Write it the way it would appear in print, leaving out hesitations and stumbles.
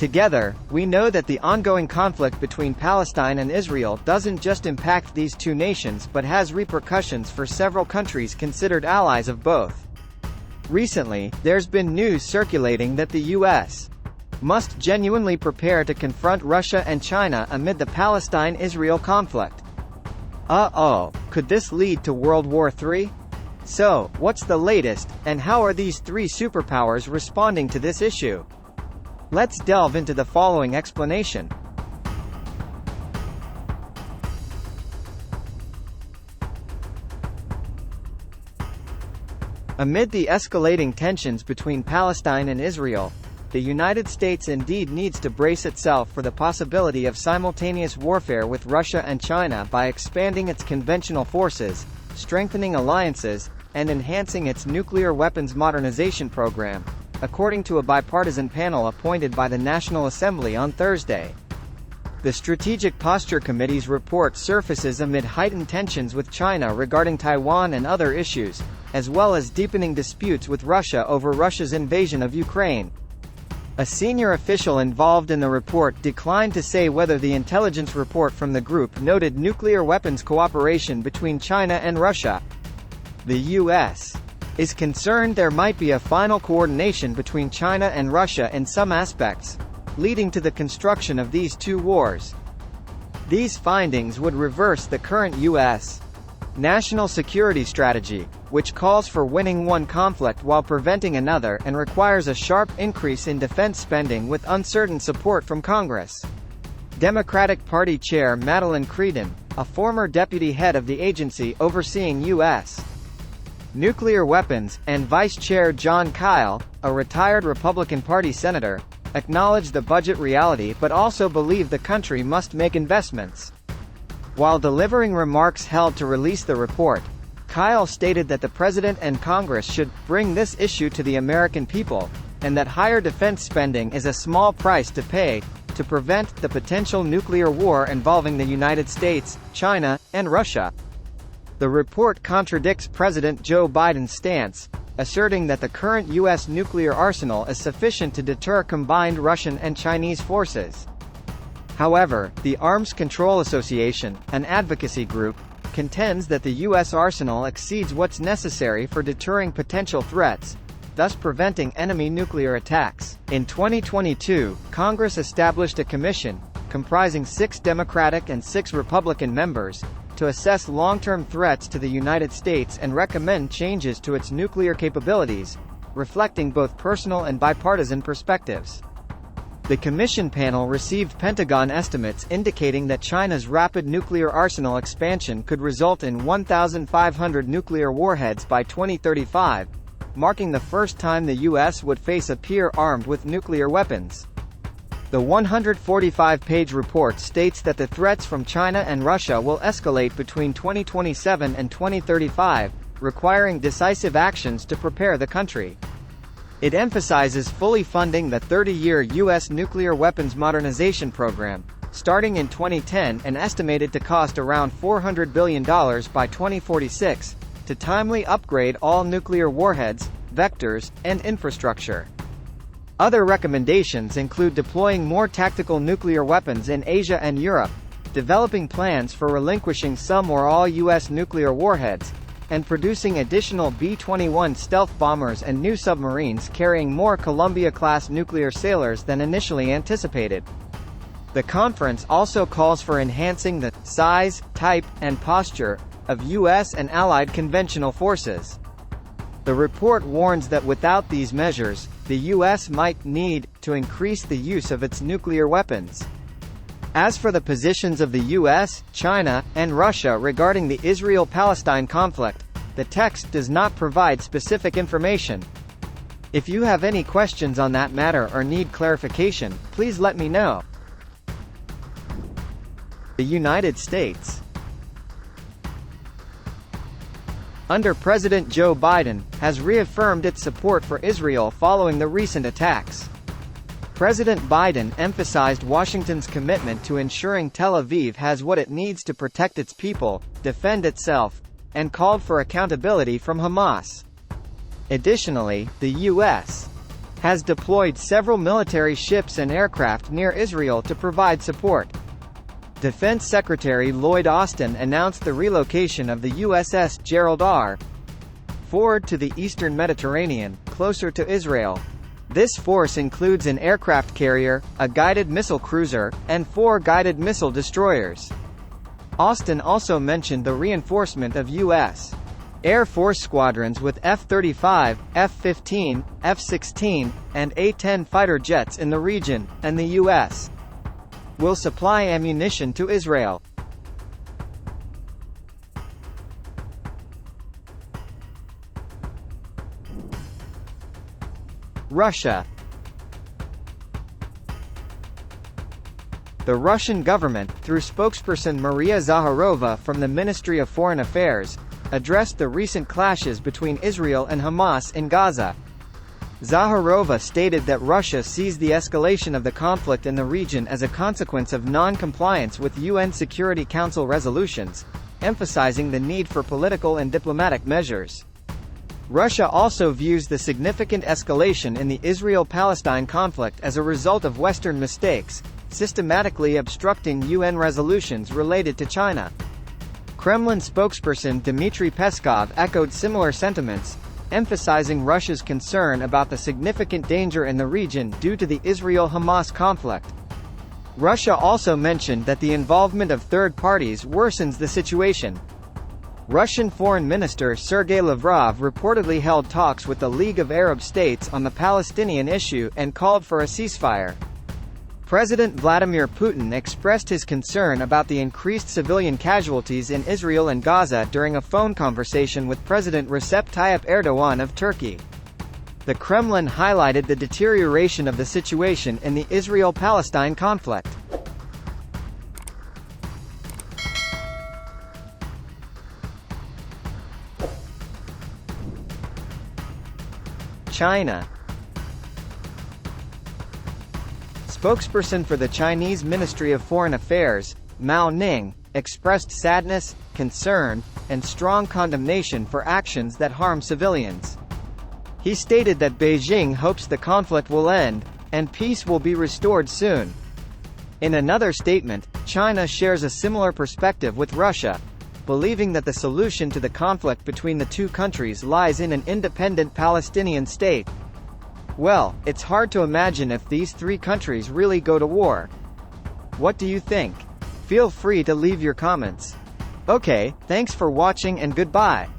Together, we know that the ongoing conflict between Palestine and Israel doesn't just impact these two nations but has repercussions for several countries considered allies of both. Recently, there's been news circulating that the U.S. must genuinely prepare to confront Russia and China amid the Palestine-Israel conflict. Could this lead to World War III? So, what's the latest, and how are these three superpowers responding to this issue? Let's delve into the following explanation. Amid the escalating tensions between Palestine and Israel, the United States indeed needs to brace itself for the possibility of simultaneous warfare with Russia and China by expanding its conventional forces, strengthening alliances, and enhancing its nuclear weapons modernization program, according to a bipartisan panel appointed by the National Assembly on Thursday. The Strategic Posture Committee's report surfaces amid heightened tensions with China regarding Taiwan and other issues, as well as deepening disputes with Russia over Russia's invasion of Ukraine. A senior official involved in the report declined to say whether the intelligence report from the group noted nuclear weapons cooperation between China and Russia. The U.S. is concerned there might be a final coordination between China and Russia in some aspects, leading to the construction of these two wars. These findings would reverse the current U.S. national security strategy, which calls for winning one conflict while preventing another and requires a sharp increase in defense spending with uncertain support from Congress. Democratic Party Chair Madeleine Creedon, a former deputy head of the agency overseeing U.S. nuclear weapons, and Vice Chair John Kyle, a retired Republican Party senator, acknowledged the budget reality but also believe the country must make investments. While delivering remarks held to release the report, Kyle stated that the President and Congress should bring this issue to the American people, and that higher defense spending is a small price to pay to prevent the potential nuclear war involving the United States, China, and Russia. The report contradicts President Joe Biden's stance, asserting that the current U.S. nuclear arsenal is sufficient to deter combined Russian and Chinese forces. However, the Arms Control Association, an advocacy group, contends that the U.S. arsenal exceeds what's necessary for deterring potential threats, thus preventing enemy nuclear attacks. In 2022, Congress established a commission, comprising 6 Democratic and 6 Republican members, to assess long-term threats to the United States and recommend changes to its nuclear capabilities, reflecting both personal and bipartisan perspectives. The Commission panel received Pentagon estimates indicating that China's rapid nuclear arsenal expansion could result in 1,500 nuclear warheads by 2035, marking the first time the U.S. would face a peer armed with nuclear weapons. The 145-page report states that the threats from China and Russia will escalate between 2027 and 2035, requiring decisive actions to prepare the country. It emphasizes fully funding the 30-year U.S. nuclear weapons modernization program, starting in 2010 and estimated to cost around $400 billion by 2046, to timely upgrade all nuclear warheads, vectors, and infrastructure. Other recommendations include deploying more tactical nuclear weapons in Asia and Europe, developing plans for relinquishing some or all U.S. nuclear warheads, and producing additional B-21 stealth bombers and new submarines carrying more Columbia-class nuclear sailors than initially anticipated. The conference also calls for enhancing the size, type, and posture of U.S. and allied conventional forces. The report warns that without these measures, the U.S. might need to increase the use of its nuclear weapons. As for the positions of the U.S., China, and Russia regarding the Israel-Palestine conflict, the text does not provide specific information. If you have any questions on that matter or need clarification, please let me know. The United States. Under President Joe Biden, has reaffirmed its support for Israel following the recent attacks. President Biden emphasized Washington's commitment to ensuring Tel Aviv has what it needs to protect its people, defend itself, and called for accountability from Hamas. Additionally, the U.S. has deployed several military ships and aircraft near Israel to provide support. Defense Secretary Lloyd Austin announced the relocation of the USS Gerald R. Ford to the eastern Mediterranean, closer to Israel. This force includes an aircraft carrier, a guided missile cruiser, and 4 guided missile destroyers. Austin also mentioned the reinforcement of U.S. Air Force squadrons with F-35, F-15, F-16, and A-10 fighter jets in the region, and the U.S. will supply ammunition to Israel. Russia. The Russian government, through spokesperson Maria Zakharova from the Ministry of Foreign Affairs, addressed the recent clashes between Israel and Hamas in Gaza. Zakharova stated that Russia sees the escalation of the conflict in the region as a consequence of non-compliance with UN Security Council resolutions, emphasizing the need for political and diplomatic measures. Russia also views the significant escalation in the Israel-Palestine conflict as a result of Western mistakes, systematically obstructing UN resolutions related to China. Kremlin spokesperson Dmitry Peskov echoed similar sentiments, emphasizing Russia's concern about the significant danger in the region due to the Israel-Hamas conflict. Russia also mentioned that the involvement of third parties worsens the situation. Russian Foreign Minister Sergei Lavrov reportedly held talks with the League of Arab States on the Palestinian issue and called for a ceasefire. President Vladimir Putin expressed his concern about the increased civilian casualties in Israel and Gaza during a phone conversation with President Recep Tayyip Erdogan of Turkey. The Kremlin highlighted the deterioration of the situation in the Israel-Palestine conflict. China. Spokesperson for the Chinese Ministry of Foreign Affairs, Mao Ning, expressed sadness, concern, and strong condemnation for actions that harm civilians. He stated that Beijing hopes the conflict will end, and peace will be restored soon. In another statement, China shares a similar perspective with Russia, believing that the solution to the conflict between the two countries lies in an independent Palestinian state. Well, it's hard to imagine if these 3 countries really go to war. What do you think? Feel free to leave your comments. Okay, thanks for watching and goodbye.